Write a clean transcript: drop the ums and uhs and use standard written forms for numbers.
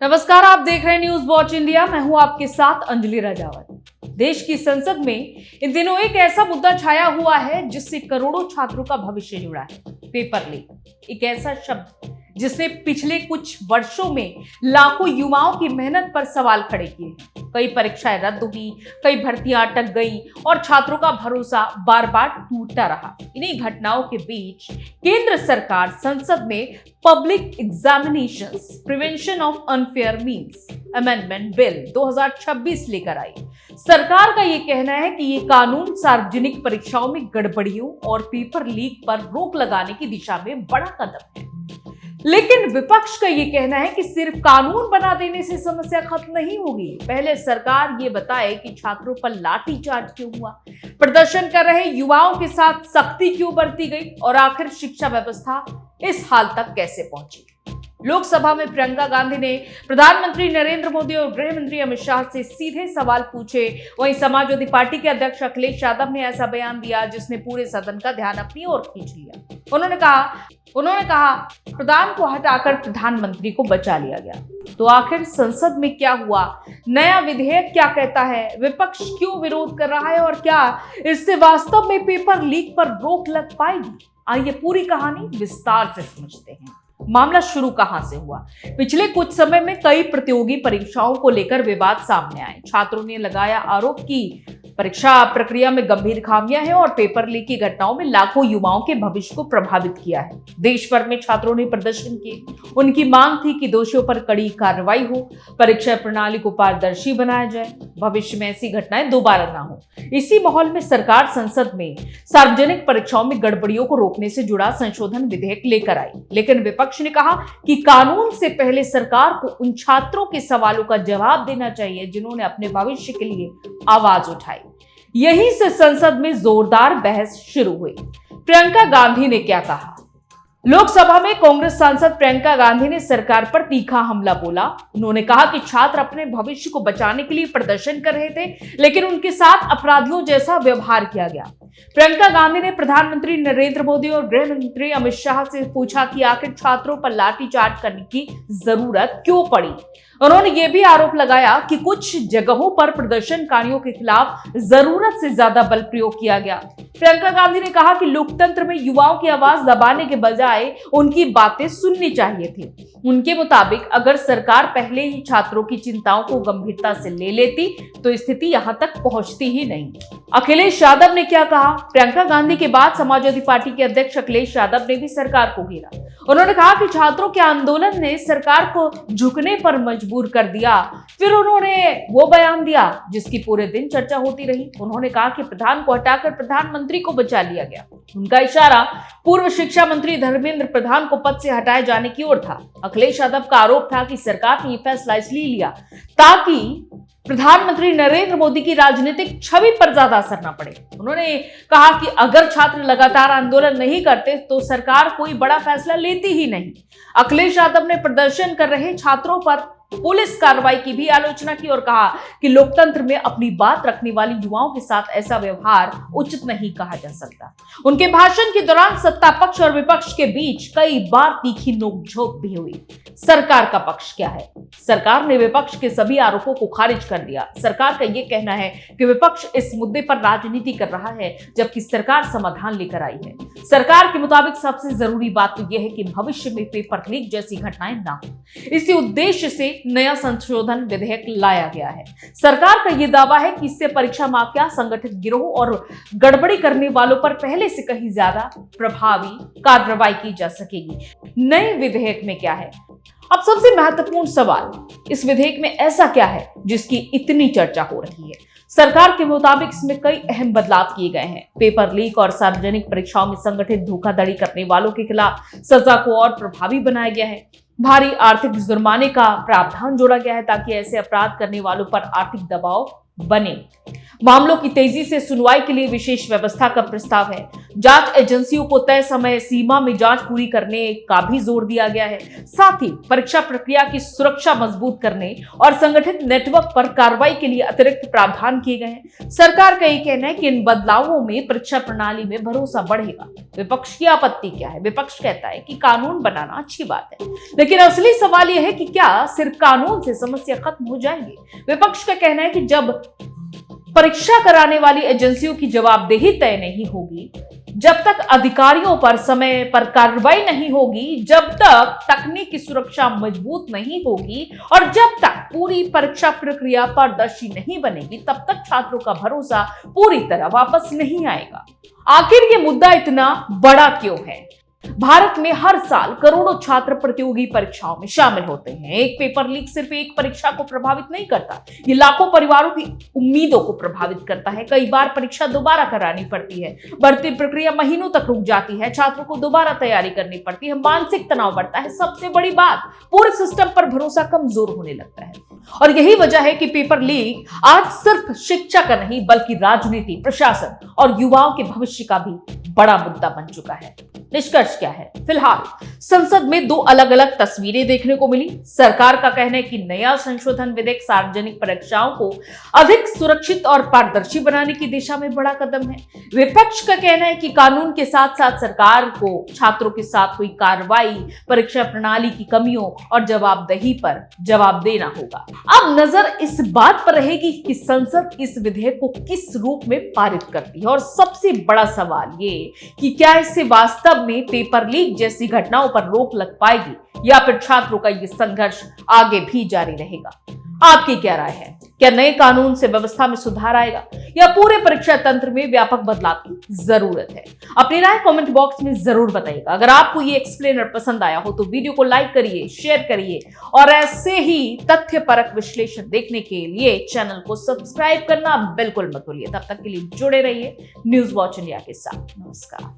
नमस्कार, आप देख रहे हैं न्यूज वॉच इंडिया। मैं हूं आपके साथ अंजलि राजावत। देश की संसद में इन दिनों एक ऐसा मुद्दा छाया हुआ है जिससे करोड़ों छात्रों का भविष्य जुड़ा है। पेपर लीक एक ऐसा शब्द जिसने पिछले कुछ वर्षों में लाखों युवाओं की मेहनत पर सवाल खड़े किए हैं। कई परीक्षाएं रद्द हुई, कई भर्तियां अटक गई और छात्रों का भरोसा बार बार टूटता रहा। इन्हीं घटनाओं के बीच केंद्र सरकार संसद में public examinations prevention of unfair means amendment bill 2026 लेकर आई। सरकार का ये कहना है कि ये कानून सार्वजनिक परीक्षाओं में गड़बड़ियों और पेपर लीक पर रोक लगाने की दिशा में बड़ा कदम है। लेकिन विपक्ष का ये कहना है कि सिर्फ कानून बना देने से समस्या खत्म नहीं होगी। पहले सरकार ये बताए कि छात्रों पर लाठीचार्ज क्यों हुआ, प्रदर्शन कर रहे युवाओं के साथ सख्ती क्यों बरती गई और आखिर शिक्षा व्यवस्था इस हाल तक कैसे पहुंची। लोकसभा में प्रियंका गांधी ने प्रधानमंत्री नरेंद्र मोदी और गृह मंत्री अमित शाह से सीधे सवाल पूछे। वहीं समाजवादी पार्टी के अध्यक्ष अखिलेश यादव ने ऐसा बयान दिया जिसने पूरे सदन का ध्यान अपनी ओर खींच लिया। उन्होंने कहा प्रधान को हटाकर प्रधानमंत्री को बचा लिया गया। तो आखिर संसद में क्या हुआ, नया विधेयक क्या कहता है, विपक्ष क्यों विरोध कर रहा है और क्या इससे वास्तव में पेपर लीक पर रोक लग पाएगी? आइए पूरी कहानी विस्तार से समझते हैं। मामला शुरू कहां से हुआ? पिछले कुछ समय में कई प्रतियोगी परीक्षाओं को लेकर विवाद सामने आए। छात्रों ने लगाया आरोप कि परीक्षा प्रक्रिया में गंभीर खामियां हैं और पेपर लीक की घटनाओं में लाखों युवाओं के भविष्य को प्रभावित किया है। देश भर में छात्रों ने प्रदर्शन किए। उनकी मांग थी कि दोषियों पर कड़ी कार्रवाई हो, परीक्षा प्रणाली को पारदर्शी बनाया जाए, भविष्य में ऐसी घटनाएं दोबारा ना हो। इसी माहौल में सरकार संसद में सार्वजनिक परीक्षाओं में गड़बड़ियों को रोकने से जुड़ा संशोधन विधेयक लेकर आई। लेकिन विपक्ष ने कहा कि कानून से पहले सरकार को उन छात्रों के सवालों का जवाब देना चाहिए जिन्होंने अपने भविष्य के लिए आवाज उठाई। यहीं से संसद में जोरदार बहस शुरू हुई। प्रियंका गांधी ने क्या कहा? लोकसभा में कांग्रेस सांसद प्रियंका गांधी ने सरकार पर तीखा हमला बोला। उन्होंने कहा कि छात्र अपने भविष्य को बचाने के लिए प्रदर्शन कर रहे थे, लेकिन उनके साथ अपराधियों जैसा व्यवहार किया गया। प्रियंका गांधी ने प्रधानमंत्री नरेंद्र मोदी और गृह मंत्री अमित शाह से पूछा कि आखिर छात्रों पर लाठीचार्ज करने की जरूरत क्यों पड़ी। उन्होंने यह भी आरोप लगाया कि कुछ जगहों पर प्रदर्शनकारियों के खिलाफ जरूरत से ज्यादा बल प्रयोग किया गया। प्रियंका गांधी ने कहा कि लोकतंत्र में युवाओं की आवाज दबाने के बजाय उनकी बातें सुननी चाहिए थी। उनके मुताबिक अगर सरकार पहले ही छात्रों की चिंताओं को गंभीरता से ले लेती तो स्थिति यहां तक पहुंचती ही नहीं। अखिलेश यादव ने क्या कहा? प्रियंका गांधी के बाद समाजवादी पार्टी के अध्यक्ष अखिलेश यादव ने भी सरकार को घेरा। उन्होंने कहा कि छात्रों के आंदोलन ने सरकार को झुकने पर मजबूर कर दिया। फिर उन्होंने वो बयान दिया जिसकी पूरे दिन चर्चा होती रही। उन्होंने कहा कि प्रधान को हटाकर प्रधानमंत्री को बचा लिया गया। उनका इशारा पूर्व शिक्षा मंत्री धर्मेंद्र प्रधान को पद से हटाए जाने की ओर था। अखिलेश यादव का आरोप था कि सरकार ने यह फैसला इसलिए लिया ताकि प्रधानमंत्री नरेंद्र मोदी की राजनीतिक छवि पर ज्यादा असर न पड़े। उन्होंने कहा कि अगर छात्र लगातार आंदोलन नहीं करते तो सरकार कोई बड़ा फैसला लेती ही नहीं। अखिलेश यादव ने प्रदर्शन कर रहे छात्रों पर पुलिस कार्रवाई की भी आलोचना की और कहा कि लोकतंत्र में अपनी बात रखने वाली युवाओं के साथ ऐसा व्यवहार उचित नहीं कहा जा सकता। उनके भाषण के दौरान सत्ता पक्ष और विपक्ष के बीच कई बार तीखी नोकझोंक भी हुई। सरकार का पक्ष क्या है? सरकार ने विपक्ष के सभी आरोपों को खारिज कर दिया। सरकार का यह कहना है कि विपक्ष इस मुद्दे पर राजनीति कर रहा है, जबकि सरकार समाधान लेकर आई है। सरकार के मुताबिक सबसे जरूरी बात तो यह है कि भविष्य में पेपर लीक जैसी घटनाएं ना हो। इसी उद्देश्य से नया संशोधन विधेयक लाया गया है। सरकार का यह दावा है कि इससे परीक्षा माफिया, संगठित गिरोह और गड़बड़ी करने वालों पर पहले से कहीं ज्यादा प्रभावी कार्रवाई की जा सकेगी। नए विधेयक में क्या है? अब सबसे महत्वपूर्ण सवाल, इस विधेयक में ऐसा क्या है जिसकी इतनी चर्चा हो रही है? सरकार के मुताबिक इसमें कई अहम बदलाव किए गए हैं। पेपर लीक और सार्वजनिक परीक्षाओं में संगठित धोखाधड़ी करने वालों के खिलाफ सजा को और प्रभावी बनाया गया है। भारी आर्थिक जुर्माने का प्रावधान जोड़ा गया है ताकि ऐसे अपराध करने वालों पर आर्थिक दबाव बने। मामलों की तेजी से सुनवाई के लिए विशेष व्यवस्था का प्रस्ताव है। जांच एजेंसियों को तय समय सीमा में जांच पूरी करने का भी जोर दिया गया है। साथ ही परीक्षा प्रक्रिया की सुरक्षा मजबूत करने और संगठित नेटवर्क पर कार्रवाई के लिए अतिरिक्त प्रावधान किए गए हैं। सरकार का यह कहना है कि इन बदलावों में परीक्षा प्रणाली में भरोसा बढ़ेगा। विपक्ष की आपत्ति क्या है? विपक्ष कहता है कि कानून बनाना अच्छी बात है, लेकिन असली सवाल यह है कि क्या सिर्फ कानून से समस्या खत्म हो जाएगी? विपक्ष का कहना है कि जब परीक्षा कराने वाली एजेंसियों की जवाबदेही तय नहीं होगी, जब तक अधिकारियों पर समय पर कार्रवाई नहीं होगी, जब तक तकनीकी सुरक्षा मजबूत नहीं होगी और जब तक पूरी परीक्षा प्रक्रिया पारदर्शी नहीं बनेगी, तब तक छात्रों का भरोसा पूरी तरह वापस नहीं आएगा। आखिर ये मुद्दा इतना बड़ा क्यों है? भारत में हर साल करोड़ों छात्र प्रतियोगी परीक्षाओं में शामिल होते हैं। एक पेपर लीक सिर्फ एक परीक्षा को प्रभावित नहीं करता, ये लाखों परिवारों की उम्मीदों को प्रभावित करता है। कई बार परीक्षा दोबारा करानी पड़ती है, भर्ती प्रक्रिया महीनों तक रुक जाती है, छात्रों को दोबारा तैयारी करनी पड़ती है, मानसिक तनाव बढ़ता है। सबसे बड़ी बात, पूरे सिस्टम पर भरोसा कमजोर होने लगता है। और यही वजह है कि पेपर लीक आज सिर्फ शिक्षा का नहीं, बल्कि राजनीति, प्रशासन और युवाओं के भविष्य का भी बड़ा मुद्दा बन चुका है। निष्कर्ष क्या है? फिलहाल संसद में दो अलग अलग तस्वीरें देखने को मिली। सरकार का कहना है कि नया संशोधन विधेयक सार्वजनिक परीक्षाओं को अधिक सुरक्षित और पारदर्शी बनाने की दिशा में बड़ा कदम है। विपक्ष का कहना है कि कानून के साथ साथ सरकार को छात्रों के साथ हुई कार्रवाई, परीक्षा प्रणाली की कमियों और जवाबदेही पर जवाब देना होगा। अब नजर इस बात पर रहेगी कि संसद इस विधेयक को किस रूप में पारित करती है, और सबसे बड़ा सवाल ये कि क्या इससे वास्तव में पेपर लीक जैसी घटनाओं पर रोक लग पाएगी या फिर छात्रों का यह संघर्ष आगे भी जारी रहेगा। आपकी क्या राय है? क्या नए कानून से व्यवस्था में सुधार आएगा या पूरे परीक्षा तंत्र में व्यापक बदलाव की जरूरत है? अपनी राय कमेंट बॉक्स में जरूर बताइएगा। अगर आपको ये एक्सप्लेनर पसंद आया हो तो वीडियो को लाइक करिए, शेयर करिए और ऐसे ही तथ्यपरक विश्लेषण देखने के लिए चैनल को सब्सक्राइब करना बिल्कुल मत भूलिए। तब तक के लिए जुड़े रहिए न्यूज वॉच इंडिया के साथ। नमस्कार।